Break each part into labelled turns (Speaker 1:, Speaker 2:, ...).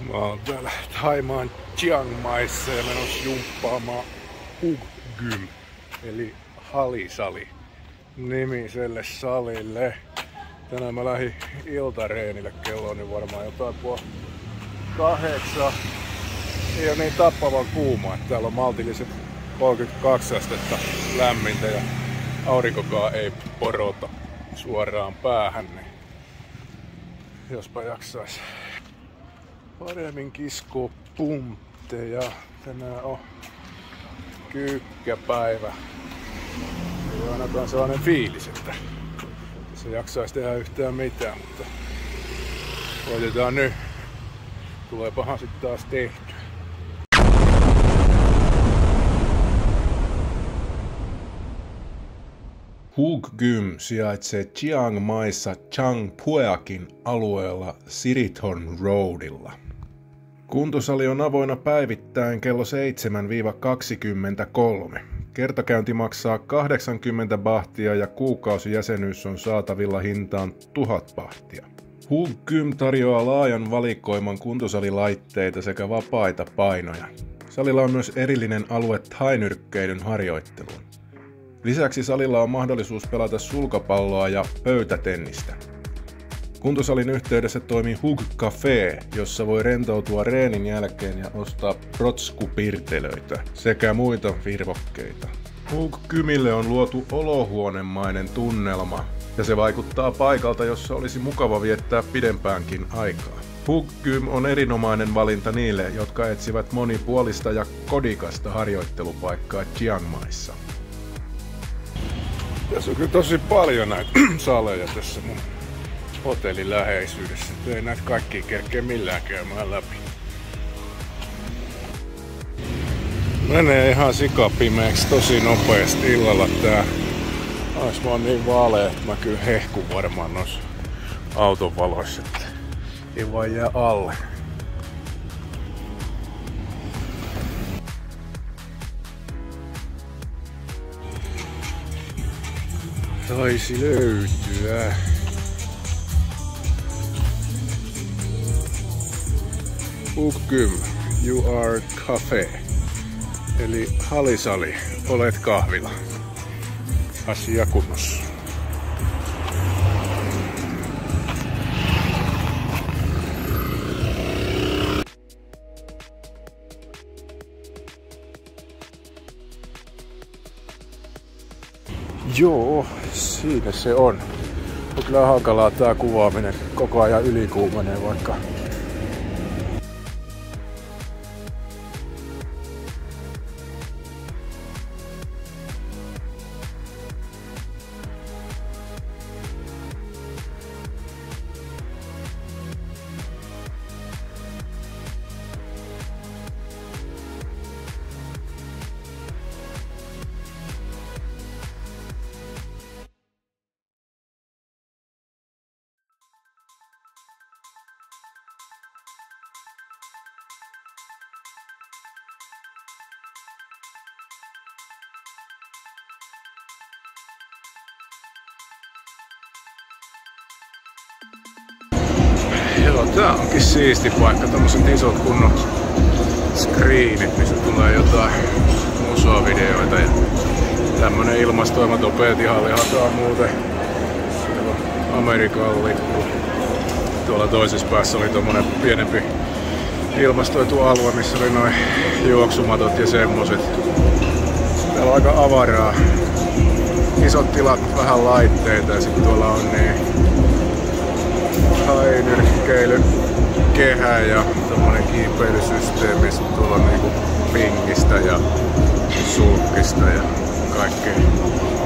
Speaker 1: Mä oon täällä Thaimaan Chiang Maissa ja menossa jumppaamaan Hug Gym, eli halisali nimiselle salille. Tänään mä lähdin iltareenille, kello on nyt varmaan jotain puoli 8. Ei oo niin tappavan kuuma, että täällä on maltilliset 32 astetta lämmintä ja aurinkokaan ei porota suoraan päähän, niin jospa jaksais paremmin kiskoa puntteja. Tänään on kyykkäpäivä. Ei ole ainakaan sellainen fiilis, että se jaksaisi tehdä yhtään mitään, mutta koitetaan nyt. Tuleepahan sitten taas tehty. Hug Gym sijaitsee Chiang Maissa Chang Phueakin alueella Sirithorn Roadilla. Kuntosali on avoinna päivittäin kello 7–23. Kertakäynti maksaa 80 bahtia ja kuukausijäsenyys on saatavilla hintaan 1000 bahtia. Hug Gym tarjoaa laajan valikoiman kuntosalilaitteita sekä vapaita painoja. Salilla on myös erillinen alue thainyrkkeilyn harjoitteluun. Lisäksi salilla on mahdollisuus pelata sulkapalloa ja pöytätennistä. Kuntosalin yhteydessä toimii Hug Cafe, jossa voi rentoutua reenin jälkeen ja ostaa protskupirtelöitä sekä muita virvokkeita. Hug Gymille on luotu olohuonemainen tunnelma ja se vaikuttaa paikalta, jossa olisi mukava viettää pidempäänkin aikaa. Hug Gym on erinomainen valinta niille, jotka etsivät monipuolista ja kodikasta harjoittelupaikkaa Chiang Maissa. Tässä on kyllä tosi paljon näitä saleja tässä mun hotellin läheisyydessä. Ei näitä kaikkia kerkeä millään käymään läpi. Menee ihan sikapimeeksi tosi nopeasti illalla tää. Ois vaan niin vaalea, että mä kyllä hehkun varmaan noissa auton valoissa, että ei vaan jää alle. Taisi löytyä. Hug Gym, you are cafe. Eli halisali, olet kahvila. Asia kunnossa. Joo, siinä se on. On kyllä hankalaa tää kuvaaminen. Koko ajan ylikuumenee vaikka. Joo, tää onkin siisti paikka, tommoset isot kunnon screenit, mistä tulee jotain musovideoita ja tämmönen ilmastoimaton peetihalli hataa muuten. Siellä on Amerikan lippu. Tuolla toisessa päässä oli tommonen pienempi ilmastoitu alue, missä oli noin juoksumatot ja semmoset. Täällä on aika avaraa. Isot tilat, vähän laitteita ja sitten tuolla on niin thainyrkkeilyn kehä ja tommonen kiipeilysysteemi. Sitten tuolla on niinku pingistä ja sulkkista ja kaikkea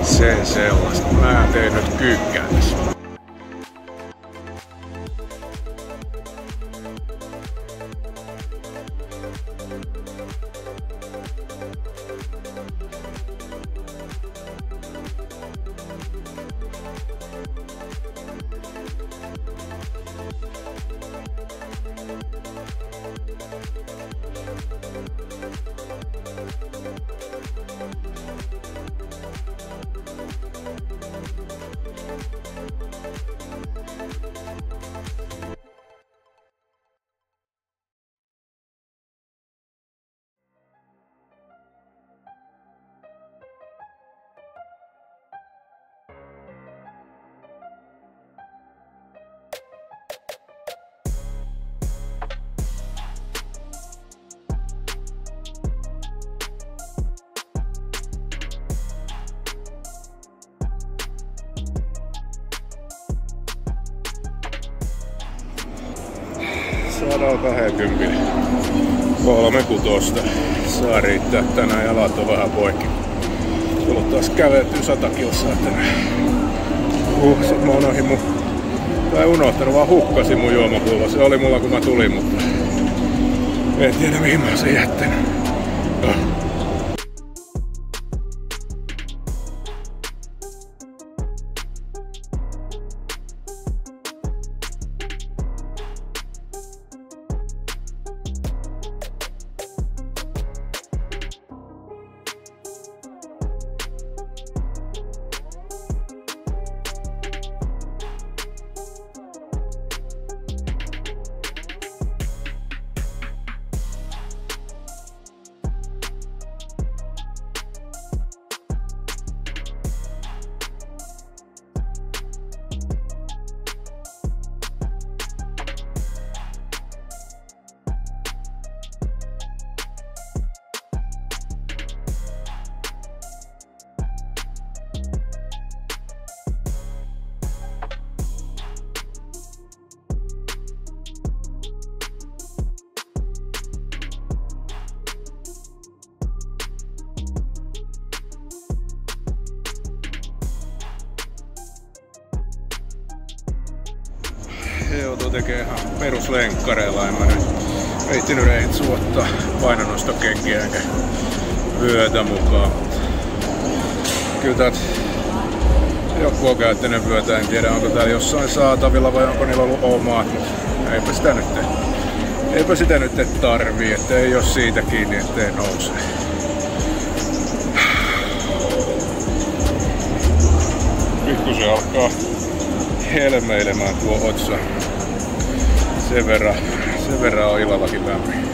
Speaker 1: sen sellaista. Mä teen nyt kyykkää tässä. 120. 3 kutosta. Saa riittää tänään, jalat on vähän poikki. Sulla on taas kävelty 100 kilsaa tänään. Sit mä unohdin unohtanut, vaan hukkasin mun juomapullo. Se oli mulla kun mä tulin, mutta en tiedä mihin mä oon sen jättänyt. Joutuu tekemään ihan peruslenkkareilla. En mä nyt viittinyt reitsua ottaa painonnostokenkiä enkä vyötä mukaan. Kyllä täältä joku on käyttänyt vyötä, en tiedä onko täällä jossain saatavilla vai onko niillä ollut omat, mutta eipä sitä nyt tarvii, että ei oo siitä kiinni, ettei nouse. Pikkusen alkaa helmeilemään tuo otsa. Sen verran on illallakin lämmin.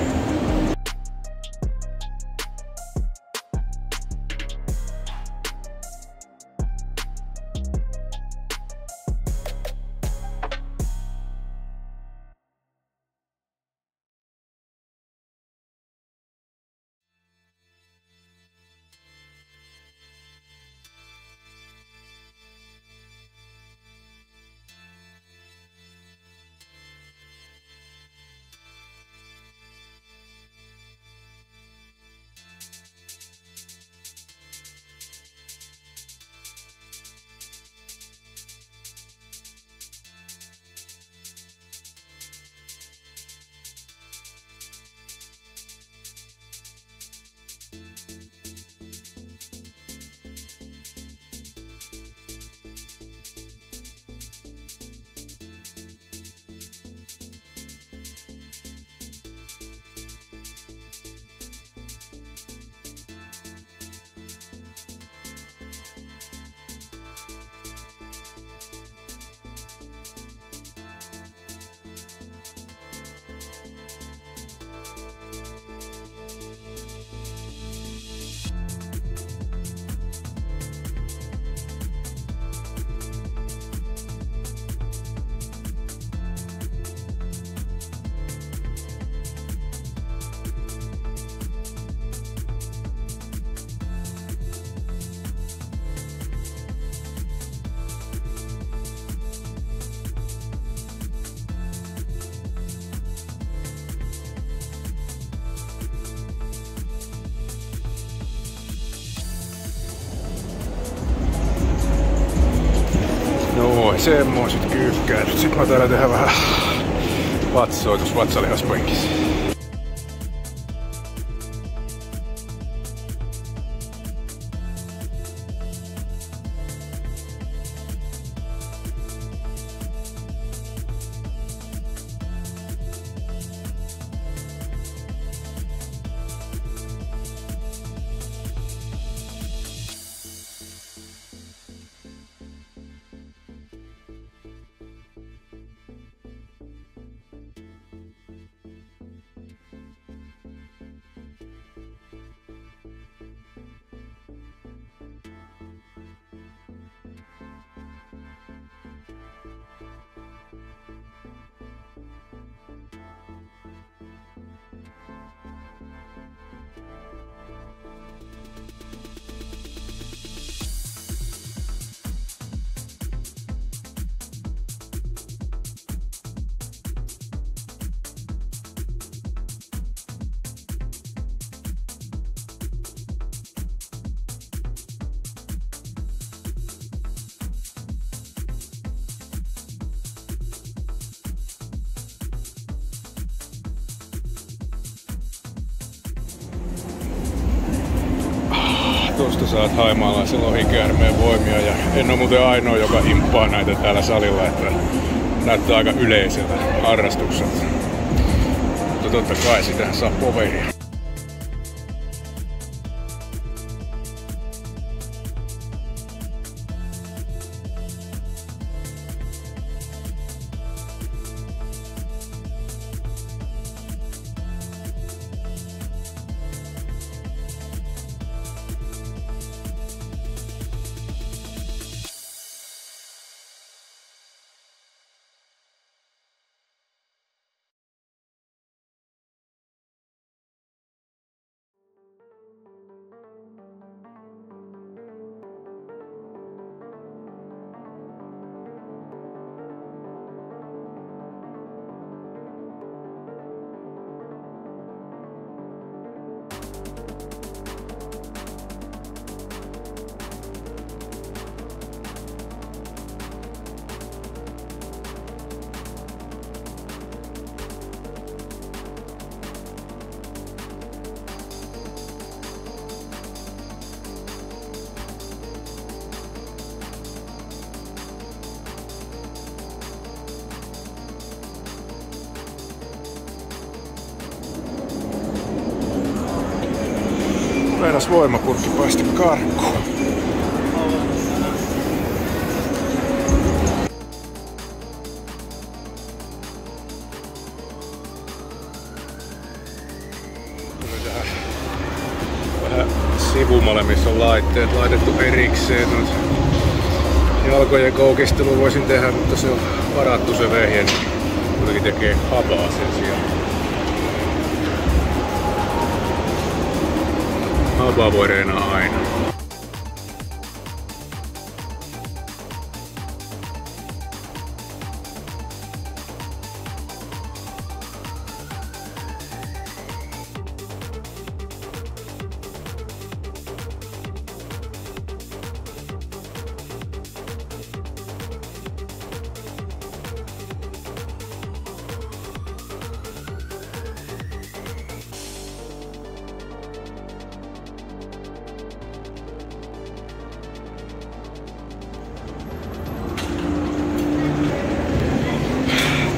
Speaker 1: Semmoiset kyykkäilyt. Sitten mä täällä tehdään vähän vatsoitus vatsalihaspenkissä. Tuosta saat haimaalaisen lohikäärmeen voimia ja en ole muuten ainoa, joka imppaa näitä täällä salilla, että näyttää aika yleiseltä harrastukselta. Mutta totta kai sitähän saa poveria. Meinas voimapurkki päästä karkuun. Tuli tähän vähän sivumalle, missä on laitteet laitettu erikseen. Noit jalkojen koukistelua voisin tehdä, mutta se on varattu se vehje, niin kuitenkin tekee hapaa sen sijaan. Hapaa voi reenaa aina.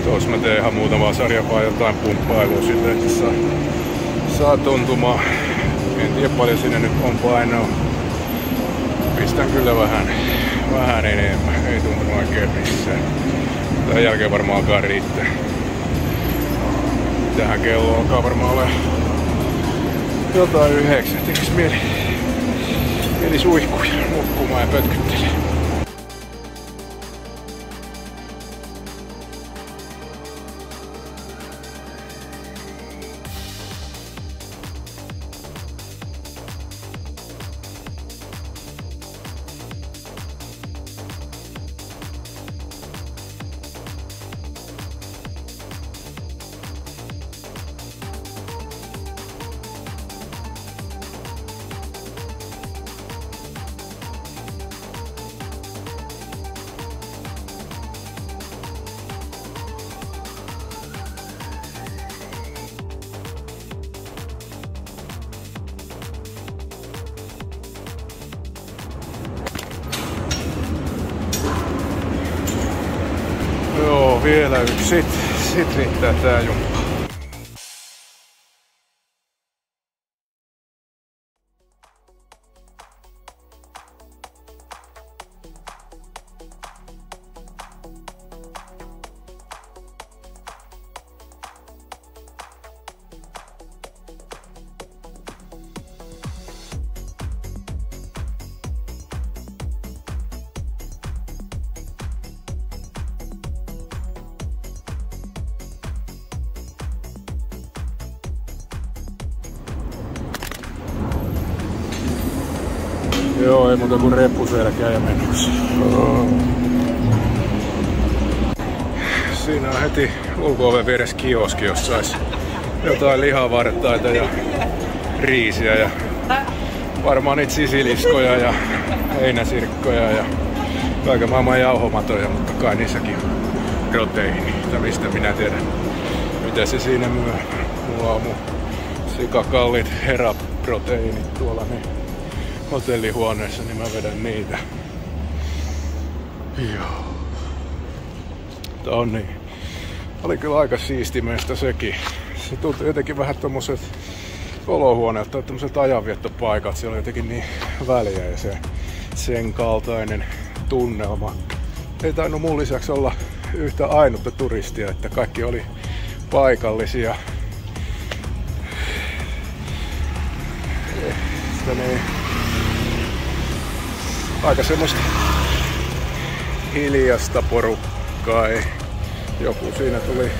Speaker 1: Tuossa mä teen ihan muutamaa sarjaa jotain pumppailua silleen, että saa tuntumaan. En tiedä paljon sinne nyt on painoa. Pistän kyllä vähän enemmän. Ei tuntunut oikein missään. Tämän jälkeen varmaan alkaa riittää. Tähän kello alkaa varmaan olla jotain 9. Tekis mieli suihkuja nukkumaan ja pötkyttelee. Joo, vielä yksi. Sit riittää tää jumppa. Joo, ei muuta kuin reppuselkää ja menossa. Siinä on heti ulko-oven vieressä kioski, jos sais jotain lihavartaita ja riisiä ja varmaan niitä sisiliskoja ja heinäsirkkoja ja kaiken maailman jauhomatoja, mutta kai niissäkin on proteiini. Mistä minä tiedän, mitä se siinä myö. Mulla on mun sikakallit heraproteiinit tuolla, niin hotellihuoneessa, niin mä vedän niitä. Joo. Niin. Oli kyllä aika siistimeistä sekin. Se tuntui jotenkin vähän tommoset olohuoneelta tai tommoset ajanviettopaikat. Siellä oli jotenkin niin väliä ja sen kaltainen tunnelma. Ei tainnut mun lisäksi olla yhtä ainutta turistia, että kaikki oli paikallisia. Niin, aika semmoista hiljasta porukkaa. Joku siinä tuli.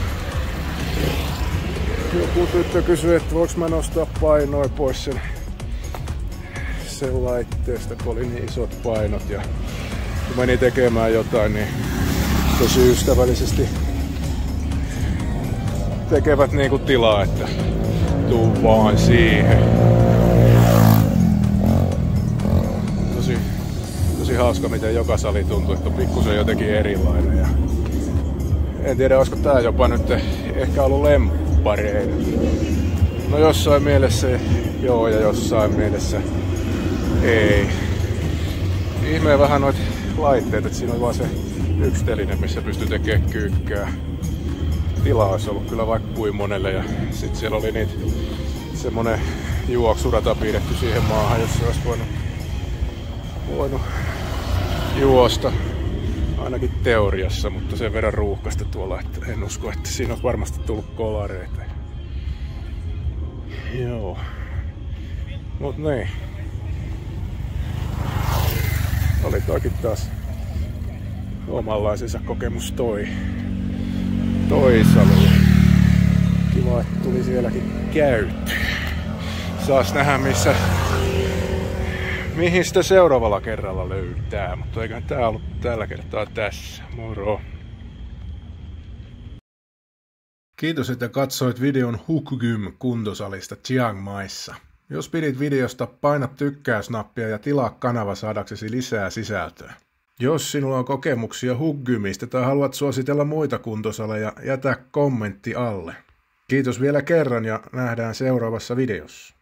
Speaker 1: Joku tyttö kysyi, että voiko mä nostaa painoa pois sen laitteesta, kun oli niin isot painot. Ja kun meni tekemään jotain, niin tosi ystävällisesti tekevät niinku tilaa, että tuu vaan siihen. Tosi hauska, miten joka sali tuntuu, että on pikkusen jotenkin erilainen. Ja en tiedä, olisiko tää jopa nyt ehkä ollut lemppareina. No jossain mielessä joo ja jossain mielessä ei. Ihmeen vähän noita laitteita, että siinä on vaan se yksi teline, missä pystyy tekemään kyykkää. Tilaa olisi ollut kyllä vaikka kuin monelle ja sit siellä oli niitä semmonen juoksurata piirretty siihen maahan, jossa olisi voinut juosta. Ainakin teoriassa, mutta sen verran ruuhkasta tuolla, että en usko, että siinä on varmasti tullut kolareita. Joo. Mut niin. Oli toikin taas omanlaisensa kokemus toi sali. Kiva, että tuli sielläkin käyty. Saas nähdä mihin sitä seuraavalla kerralla löytää, mutta eiköhän tää ollut tällä kertaa tässä. Moro! Kiitos, että katsoit videon Hukgym kuntosalista Chiang Maissa. Jos pidit videosta, paina tykkäysnappia ja tilaa kanava saadaksesi lisää sisältöä. Jos sinulla on kokemuksia Hukgymistä tai haluat suositella muita kuntosaleja, jätä kommentti alle. Kiitos vielä kerran ja nähdään seuraavassa videossa.